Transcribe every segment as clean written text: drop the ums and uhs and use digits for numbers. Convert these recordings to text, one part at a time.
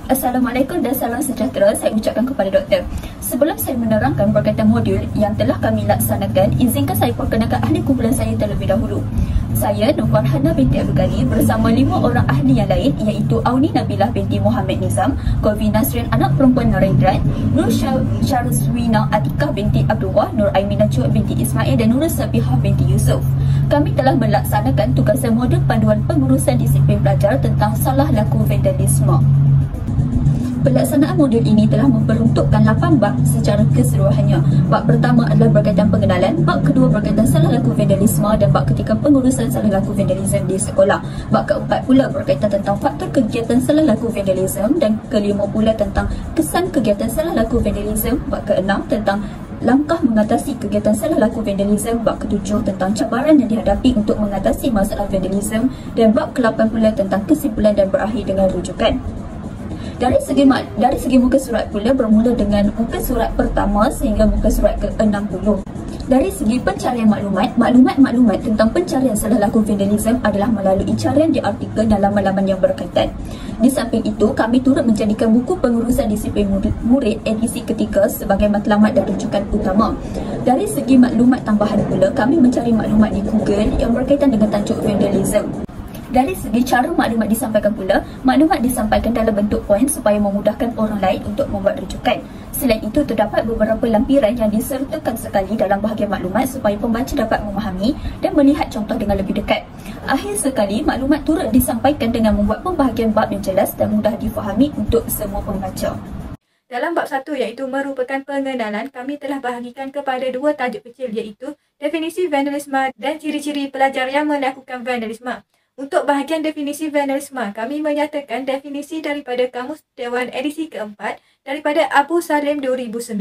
Assalamualaikum dan salam sejahtera saya ucapkan kepada doktor. Sebelum saya menerangkan berkaitan modul yang telah kami laksanakan, izinkan saya perkenalkan ahli kumpulan saya terlebih dahulu. Saya Nur Farhana binti Abdul Ghani bersama 5 orang ahli yang lain iaitu Auni Nabilah binti Muhammad Nizam, Kofi Nasrin anak perempuan Narendran, Nur Syaruswina Atikah binti Abdullah, Nur Aiminah Chua binti Ismail dan Nur Sabihah binti Yusuf. Kami telah melaksanakan tugasan modul panduan pengurusan disiplin pelajar tentang salah laku vandalisme. Pelaksanaan modul ini telah memperuntukkan 8 bab secara keseluruhannya. Bab pertama adalah berkaitan pengenalan, bab kedua berkaitan salah laku vandalisme dan bab ketiga pengurusan salah laku vandalisme di sekolah. Bab keempat pula berkaitan tentang faktor kegiatan salah laku vandalisme dan kelima pula tentang kesan kegiatan salah laku vandalisme. Bab keenam tentang langkah mengatasi kegiatan salah laku vandalisme. Bab ketujuh tentang cabaran yang dihadapi untuk mengatasi masalah vandalisme dan bab ke-8 pula tentang kesimpulan dan berakhir dengan rujukan. Dari segi muka surat pula bermula dengan muka surat pertama sehingga muka surat ke-60. Dari segi pencarian maklumat tentang pencarian salah laku vandalisme adalah melalui carian di artikel dan laman-laman yang berkaitan. Di samping itu, kami turut menjadikan buku pengurusan disiplin murid edisi ketiga sebagai matlamat dan rujukan utama. Dari segi maklumat tambahan pula, kami mencari maklumat di Google yang berkaitan dengan tajuk vandalisme. Dari segi cara maklumat disampaikan pula, maklumat disampaikan dalam bentuk poin supaya memudahkan orang lain untuk membuat rujukan. Selain itu, terdapat beberapa lampiran yang disertakan sekali dalam bahagian maklumat supaya pembaca dapat memahami dan melihat contoh dengan lebih dekat. Akhir sekali, maklumat turut disampaikan dengan membuat pembahagian bab yang jelas dan mudah difahami untuk semua pembaca. Dalam bab 1 iaitu merupakan pengenalan, kami telah bahagikan kepada 2 tajuk kecil iaitu definisi vandalisme dan ciri-ciri pelajar yang melakukan vandalisme. Untuk bahagian definisi vandalisme, kami menyatakan definisi daripada Kamus Dewan edisi keempat, daripada Abu Salim 2009,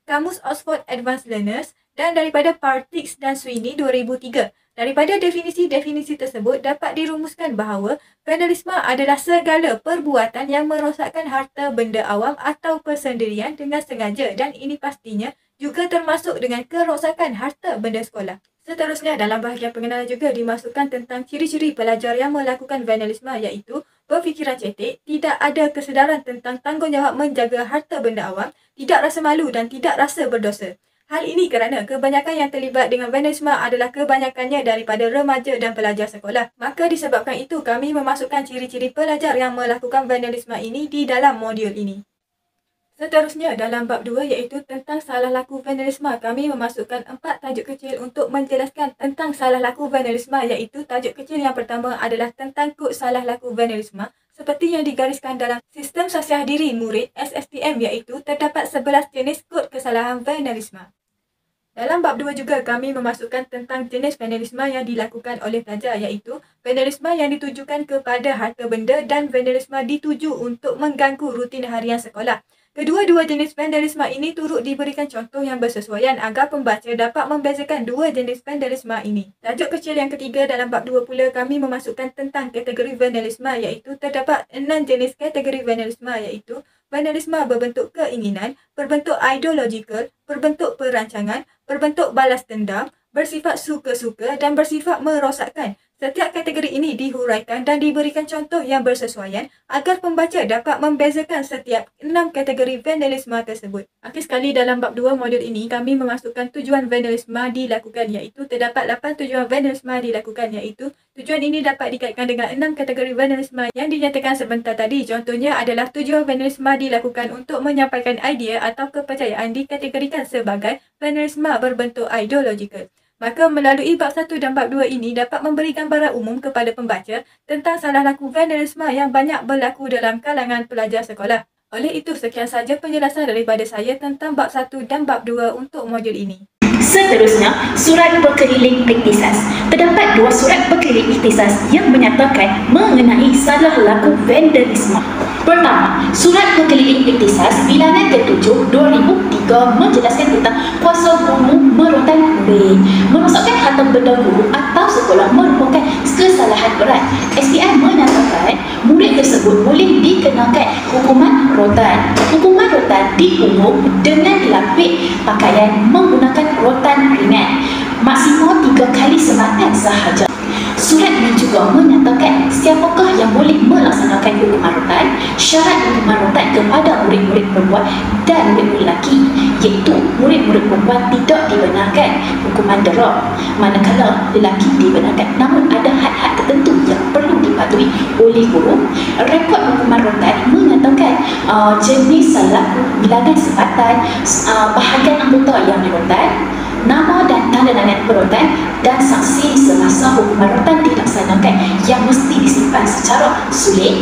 Kamus Oxford Advanced Learners dan daripada Partix dan Sweeney 2003. Daripada definisi-definisi tersebut dapat dirumuskan bahawa vandalisme adalah segala perbuatan yang merosakkan harta benda awam atau persendirian dengan sengaja dan ini pastinya juga termasuk dengan kerosakan harta benda sekolah. Seterusnya, dalam bahagian pengenalan juga dimasukkan tentang ciri-ciri pelajar yang melakukan vandalisme iaitu berfikiran cetek, tidak ada kesedaran tentang tanggungjawab menjaga harta benda awam, tidak rasa malu dan tidak rasa berdosa. Hal ini kerana kebanyakan yang terlibat dengan vandalisme adalah kebanyakannya daripada remaja dan pelajar sekolah. Maka disebabkan itu, kami memasukkan ciri-ciri pelajar yang melakukan vandalisme ini di dalam modul ini. Seterusnya, dalam bab 2 iaitu tentang salah laku vandalisme, kami memasukkan 4 tajuk kecil untuk menjelaskan tentang salah laku vandalisme iaitu tajuk kecil yang pertama adalah tentang kod salah laku vandalisme seperti yang digariskan dalam Sistem Sasiah Diri Murid SSTM iaitu terdapat 11 jenis kod kesalahan vandalisme. Dalam bab 2 juga kami memasukkan tentang jenis vandalisme yang dilakukan oleh pelajar iaitu vandalisme yang ditujukan kepada harta benda dan vandalisme dituju untuk mengganggu rutin harian sekolah. Kedua-dua jenis vandalisme ini turut diberikan contoh yang bersesuaian agar pembaca dapat membezakan dua jenis vandalisme ini. Tajuk kecil yang ketiga dalam bab 2 pula kami memasukkan tentang kategori vandalisme iaitu terdapat 6 jenis kategori vandalisme iaitu vandalisme berbentuk keinginan, berbentuk ideologikal, berbentuk perancangan, berbentuk balas dendam, bersifat suka-suka dan bersifat merosakkan. Setiap kategori ini dihuraikan dan diberikan contoh yang bersesuaian agar pembaca dapat membezakan setiap 6 kategori vandalisme tersebut. Akhir sekali, dalam bab 2 modul ini kami memasukkan tujuan vandalisme dilakukan iaitu terdapat 8 tujuan vandalisme dilakukan iaitu tujuan ini dapat dikaitkan dengan 6 kategori vandalisme yang dinyatakan sebentar tadi. Contohnya adalah tujuan vandalisme dilakukan untuk menyampaikan idea atau kepercayaan dikategorikan sebagai vandalisme berbentuk ideologikal. Maka melalui bab 1 dan bab 2 ini dapat memberi gambaran umum kepada pembaca tentang salah laku vandalisme yang banyak berlaku dalam kalangan pelajar sekolah. Oleh itu, sekian sahaja penjelasan daripada saya tentang bab 1 dan bab 2 untuk modul ini. Seterusnya, surat berkeliling iktisas. Terdapat 2 surat berkeliling iktisas yang menyatakan mengenai salah laku vandalisme. Pertama, surat berkeliling iktisas bilangan ke-7 2003 menjelaskan tentang kuasa guru merotan murid. Merosakkan harta benda guru atau sekolah merupakan kesalahan berat. SPI menyatakan murid tersebut boleh dikenakan hukuman rotan. Hukuman rotan dihukum dengan dilapik pakaian menggunakan rotan ringan. Maksimal 3 kali sematan sahaja. Surat ini juga menyatakan siapakah yang boleh melaksanakan hukuman rotan. syarat hukuman rotan kepada murid-murid perempuan dan murid-murid lelaki, iaitu murid-murid perempuan tidak dibenarkan hukuman dera, manakala lelaki dibenarkan. Namun ada had-had tertentu yang perlu dipatuhi oleh guru. Rekod hukuman rotan menyatakan jenis laku, bilangan sepatan, bahagian anggota yang dirotan, nama dan tanda nangan perotan, dan saksi semasa hukuman rotan dilaksanakan yang mesti disimpan secara sulit.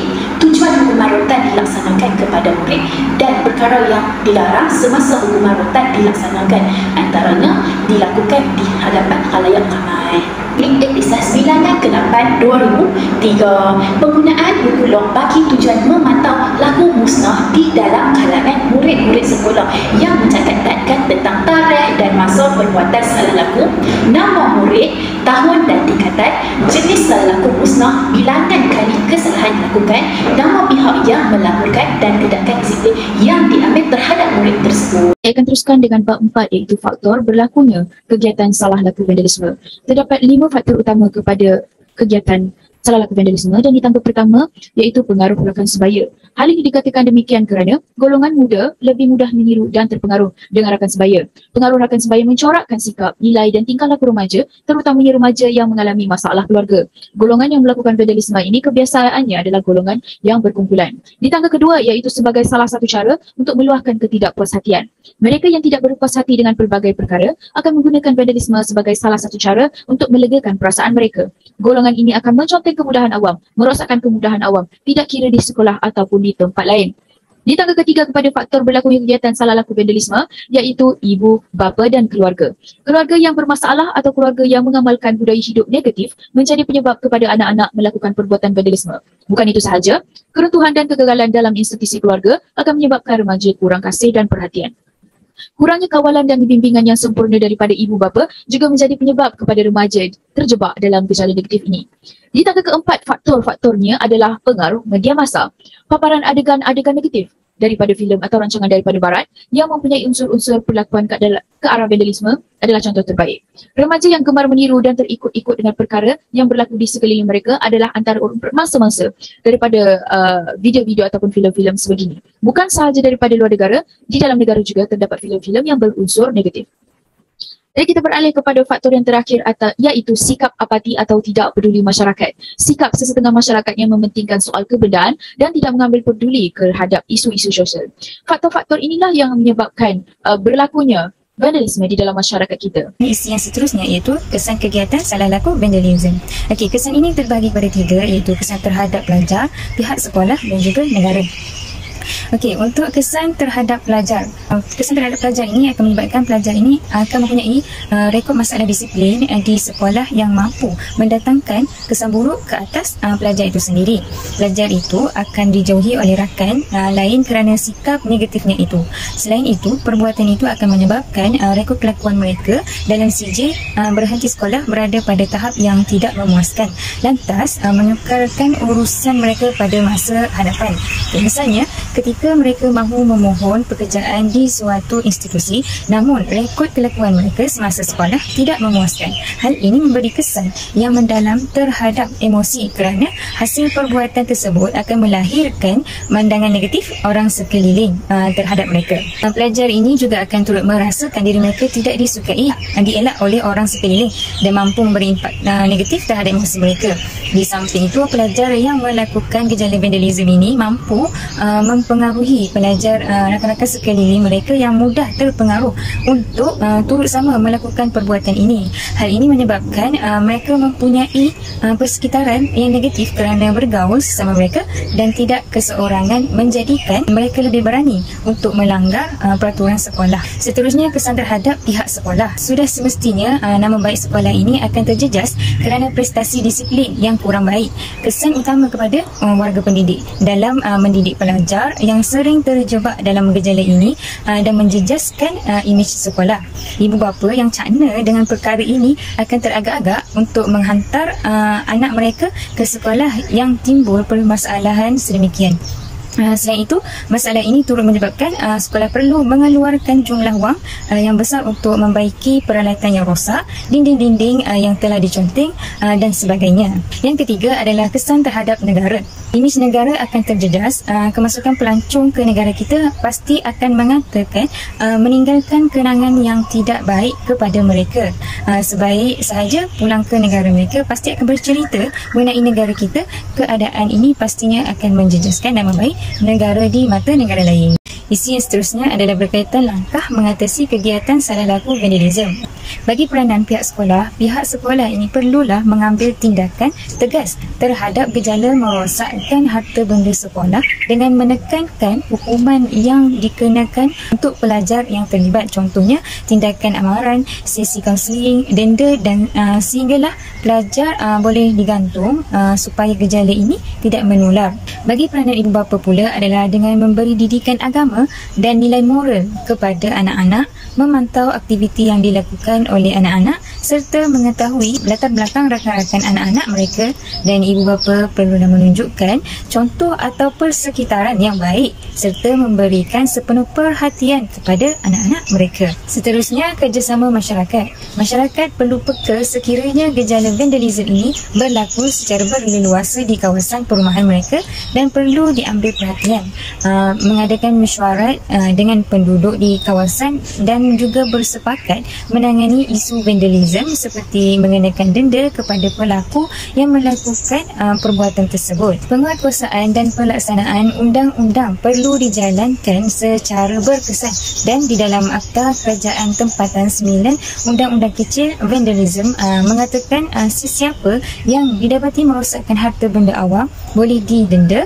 Tujuan hukuman rotan dilaksanakan kepada murid dan perkara yang dilarang semasa hukuman rotan dilaksanakan, antaranya dilakukan di hadapan khalayak ramai. Iktisas Bilangan ke-8 2003, penggunaan buku log bagi tujuan memantau laku musnah di dalam kalangan murid-murid sekolah yang mencatatkan tentang tarikh dan masa perbuatan salah laku, nama murid, tahun dan tingkatan, jenis salah laku musnah, bilangan kali kesalahan dilakukan, nama pihak yang melaporkan dan tindakan disiplin yang diambil terhadap murid tersebut. Saya akan teruskan dengan bab 4, iaitu faktor berlakunya kegiatan salah laku vandalisme. Terdapat 5 faktor utama kepada kegiatan salah laku vandalisme, dan ditangkap pertama iaitu pengaruh rakan sebaya. Hal ini dikatakan demikian kerana golongan muda lebih mudah meniru dan terpengaruh dengan rakan sebaya. Pengaruh rakan sebaya mencorakkan sikap, nilai dan tingkah laku remaja, terutamanya remaja yang mengalami masalah keluarga. Golongan yang melakukan vandalisme ini kebiasaannya adalah golongan yang berkumpulan. Ditangkap kedua iaitu sebagai salah satu cara untuk meluahkan ketidakpuashatian. Mereka yang tidak berpuas hati dengan pelbagai perkara akan menggunakan vandalisme sebagai salah satu cara untuk melegakan perasaan mereka. Golongan ini akan menconteng kemudahan awam, merosakkan kemudahan awam, tidak kira di sekolah ataupun di tempat lain. Ditangkap ketiga kepada faktor berlakunya kegiatan salah laku vandalisme iaitu ibu, bapa dan keluarga. Keluarga yang bermasalah atau keluarga yang mengamalkan budaya hidup negatif menjadi penyebab kepada anak-anak melakukan perbuatan vandalisme. Bukan itu sahaja, keruntuhan dan kegagalan dalam institusi keluarga akan menyebabkan remaja kurang kasih dan perhatian. Kurangnya kawalan dan bimbingan yang sempurna daripada ibu bapa juga menjadi penyebab kepada remaja terjebak dalam gejala negatif ini. Ditangkap keempat faktor-faktornya adalah pengaruh media massa. Paparan adegan-adegan negatif daripada filem atau rancangan daripada barat yang mempunyai unsur-unsur perlakuan ke arah vandalisme adalah contoh terbaik. Remaja yang gemar meniru dan terikut-ikut dengan perkara yang berlaku di sekeliling mereka adalah antara orang bermasa-masa daripada video-video ataupun filem-filem sebegini. Bukan sahaja daripada luar negara, di dalam negara juga terdapat filem-filem yang berunsur negatif. Jadi kita beralih kepada faktor yang terakhir iaitu sikap apati atau tidak peduli masyarakat. Sikap sesetengah masyarakat yang mementingkan soal kebendaan dan tidak mengambil peduli terhadap isu-isu sosial. Faktor-faktor inilah yang menyebabkan berlakunya vandalisme di dalam masyarakat kita. Isi yang seterusnya iaitu kesan kegiatan salah laku vandalism. Okey, kesan ini terbagi pada 3 iaitu kesan terhadap pelajar, pihak sekolah dan juga negara. Okey, untuk kesan terhadap pelajar. Kesan terhadap pelajar ini akan menyebabkan pelajar ini akan mempunyai rekod masalah disiplin di sekolah yang mampu mendatangkan kesan buruk ke atas pelajar itu sendiri. Pelajar itu akan dijauhi oleh rakan lain kerana sikap negatifnya itu. Selain itu, perbuatan itu akan menyebabkan rekod kelakuan mereka dalam CJ berhenti sekolah berada pada tahap yang tidak memuaskan. Lantas, menukarkan urusan mereka pada masa hadapan. Misalnya, ketika mereka mahu memohon pekerjaan di suatu institusi, namun rekod kelakuan mereka semasa sekolah tidak memuaskan. Hal ini memberi kesan yang mendalam terhadap emosi kerana hasil perbuatan tersebut akan melahirkan pandangan negatif orang sekeliling terhadap mereka. Pelajar ini juga akan turut merasakan diri mereka tidak disukai, dielak oleh orang sekeliling dan mampu memberi impak negatif terhadap emosi mereka. Di samping itu, pelajar yang melakukan gejala vandalism ini mampu mempengaruhi pelajar rakan-rakan sekeliling mereka yang mudah terpengaruh untuk turut sama melakukan perbuatan ini. Hal ini menyebabkan mereka mempunyai persekitaran yang negatif kerana bergaul sesama mereka dan tidak keseorangan, menjadikan mereka lebih berani untuk melanggar peraturan sekolah. Seterusnya, kesan terhadap pihak sekolah. Sudah semestinya nama baik sekolah ini akan terjejas kerana prestasi disiplin yang kurang baik. Kesan utama kepada warga pendidik dalam mendidik pelajar yang sering terjebak dalam gejala ini dan menjejaskan imej sekolah. Ibu bapa yang cakna dengan perkara ini akan teragak-agak untuk menghantar anak mereka ke sekolah yang timbul permasalahan sedemikian. Selain itu, masalah ini turut menyebabkan sekolah perlu mengeluarkan jumlah wang yang besar untuk membaiki peralatan yang rosak, dinding-dinding yang telah diconteng dan sebagainya. Yang ketiga adalah kesan terhadap negara. Imej negara akan terjejas. Kemasukan pelancong ke negara kita pasti akan mengatakan meninggalkan kenangan yang tidak baik kepada mereka. Sebaik sahaja pulang ke negara mereka, pasti akan bercerita mengenai negara kita. Keadaan ini pastinya akan menjejaskan nama baik negara di mata negara lain. Isi yang seterusnya adalah berkaitan langkah mengatasi kegiatan salah laku vandalisme. Bagi peranan pihak sekolah ini perlulah mengambil tindakan tegas terhadap gejala merosakkan harta benda sekolah dengan menekankan hukuman yang dikenakan untuk pelajar yang terlibat. Contohnya, tindakan amaran, sesi kaunseling, denda dan sehinggalah pelajar boleh digantung supaya gejala ini tidak menular. Bagi peranan ibu bapa pula adalah dengan memberi didikan agama dan nilai moral kepada anak-anak, memantau aktiviti yang dilakukan oleh anak-anak serta mengetahui latar belakang rakan-rakan anak-anak mereka, dan ibu bapa perlulah menunjukkan contoh atau persekitaran yang baik serta memberikan sepenuh perhatian kepada anak-anak mereka. Seterusnya, kerjasama masyarakat. Masyarakat perlu peka sekiranya gejala vandalisme ini berlaku secara berleluasa di kawasan perumahan mereka dan perlu diambil perhatian. Mengadakan mesyuarat dengan penduduk di kawasan dan juga bersepakat menangani isu vandalisme seperti mengenakan denda kepada pelaku yang melakukan perbuatan tersebut. Penguatkuasaan dan pelaksanaan undang-undang perlu dijalankan secara berkesan, dan di dalam Akta Kerajaan Tempatan 9 Undang-Undang Kecil Vandalisme mengatakan sesiapa yang didapati merosakkan harta benda awam boleh didenda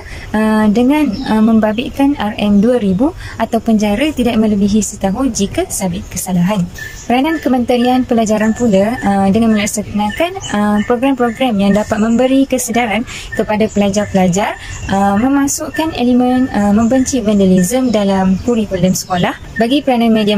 dengan membabitkan RM2,000 atau penjara tidak melebihi setahun jika sabit kesalahan. Peranan Kementerian Pelajaran pula dengan melaksanakan program-program yang dapat memberi kesedaran kepada pelajar-pelajar, memasukkan elemen membenci vandalisme dalam kurikulum sekolah. Bagi peranan media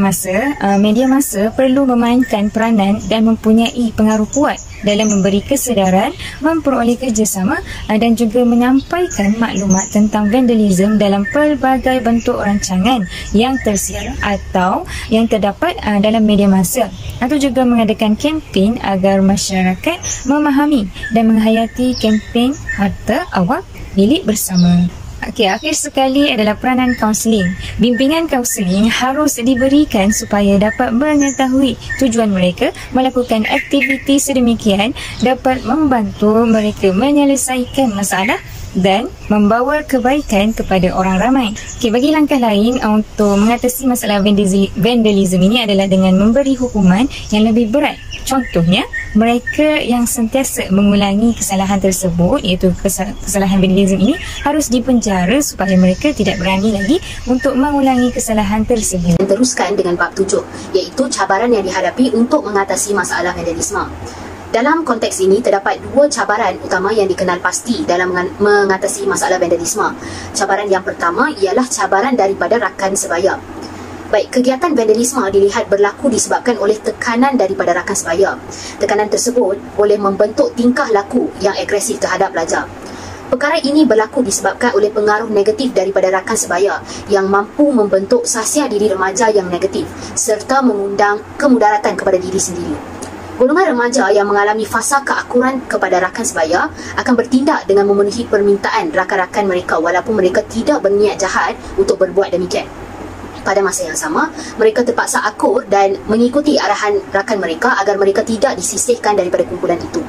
masa perlu memainkan peranan dan mempunyai pengaruh kuat dalam memberi kesedaran, memperoleh kerjasama dan juga menyampaikan maklumat tentang vandalisme dalam pelbagai bentuk rancangan yang tersiar atau yang terdapat dalam media masa, atau juga mengadakan kempen agar masyarakat memahami dan menghayati kempen harta awak milik bersama. Okey, akhir sekali adalah peranan kaunseling. Bimbingan kaunseling harus diberikan supaya dapat mengetahui tujuan mereka. Melakukan aktiviti sedemikian dapat membantu mereka menyelesaikan masalah dan membawa kebaikan kepada orang ramai. Okey, bagi langkah lain untuk mengatasi masalah vandalisme ini adalah dengan memberi hukuman yang lebih berat. Contohnya, mereka yang sentiasa mengulangi kesalahan tersebut, iaitu kesalahan vandalisme ini, harus dipenjara supaya mereka tidak berani lagi untuk mengulangi kesalahan tersebut. Teruskan dengan bab 7, iaitu cabaran yang dihadapi untuk mengatasi masalah vandalisme. Dalam konteks ini, terdapat dua cabaran utama yang dikenal pasti dalam mengatasi masalah vandalisme. Cabaran yang pertama ialah cabaran daripada rakan sebaya. Baik, kegiatan vandalisme dilihat berlaku disebabkan oleh tekanan daripada rakan sebaya. Tekanan tersebut boleh membentuk tingkah laku yang agresif terhadap pelajar. Perkara ini berlaku disebabkan oleh pengaruh negatif daripada rakan sebaya yang mampu membentuk sasiar diri remaja yang negatif serta mengundang kemudaratan kepada diri sendiri. Golongan remaja yang mengalami fasa keakuran kepada rakan sebaya akan bertindak dengan memenuhi permintaan rakan-rakan mereka walaupun mereka tidak berniat jahat untuk berbuat demikian. Pada masa yang sama, mereka terpaksa akur dan mengikuti arahan rakan mereka agar mereka tidak disisihkan daripada kumpulan itu.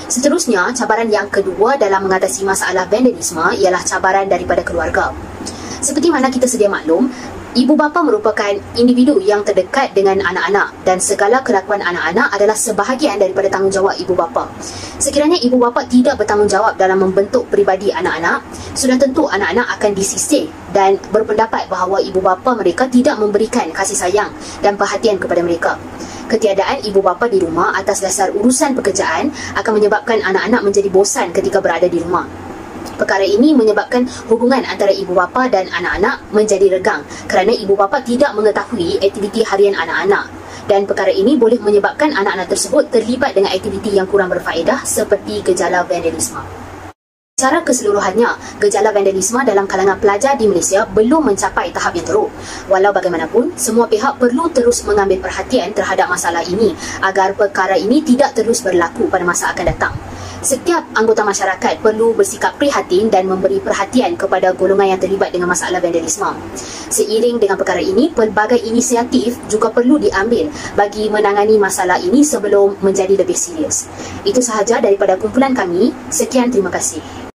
Seterusnya, cabaran yang kedua dalam mengatasi masalah vandalisme ialah cabaran daripada keluarga. Seperti mana kita sedia maklum, ibu bapa merupakan individu yang terdekat dengan anak-anak dan segala kelakuan anak-anak adalah sebahagian daripada tanggungjawab ibu bapa. Sekiranya ibu bapa tidak bertanggungjawab dalam membentuk peribadi anak-anak, sudah tentu anak-anak akan disisih dan berpendapat bahawa ibu bapa mereka tidak memberikan kasih sayang dan perhatian kepada mereka. Ketiadaan ibu bapa di rumah atas dasar urusan pekerjaan akan menyebabkan anak-anak menjadi bosan ketika berada di rumah. Perkara ini menyebabkan hubungan antara ibu bapa dan anak-anak menjadi regang kerana ibu bapa tidak mengetahui aktiviti harian anak-anak, dan perkara ini boleh menyebabkan anak-anak tersebut terlibat dengan aktiviti yang kurang berfaedah seperti gejala vandalisme. Secara keseluruhannya, gejala vandalisme dalam kalangan pelajar di Malaysia belum mencapai tahap yang teruk. Walau bagaimanapun, semua pihak perlu terus mengambil perhatian terhadap masalah ini agar perkara ini tidak terus berlaku pada masa akan datang. Setiap anggota masyarakat perlu bersikap prihatin dan memberi perhatian kepada golongan yang terlibat dengan masalah vandalisme. Seiring dengan perkara ini, pelbagai inisiatif juga perlu diambil bagi menangani masalah ini sebelum menjadi lebih serius. Itu sahaja daripada kumpulan kami. Sekian, terima kasih.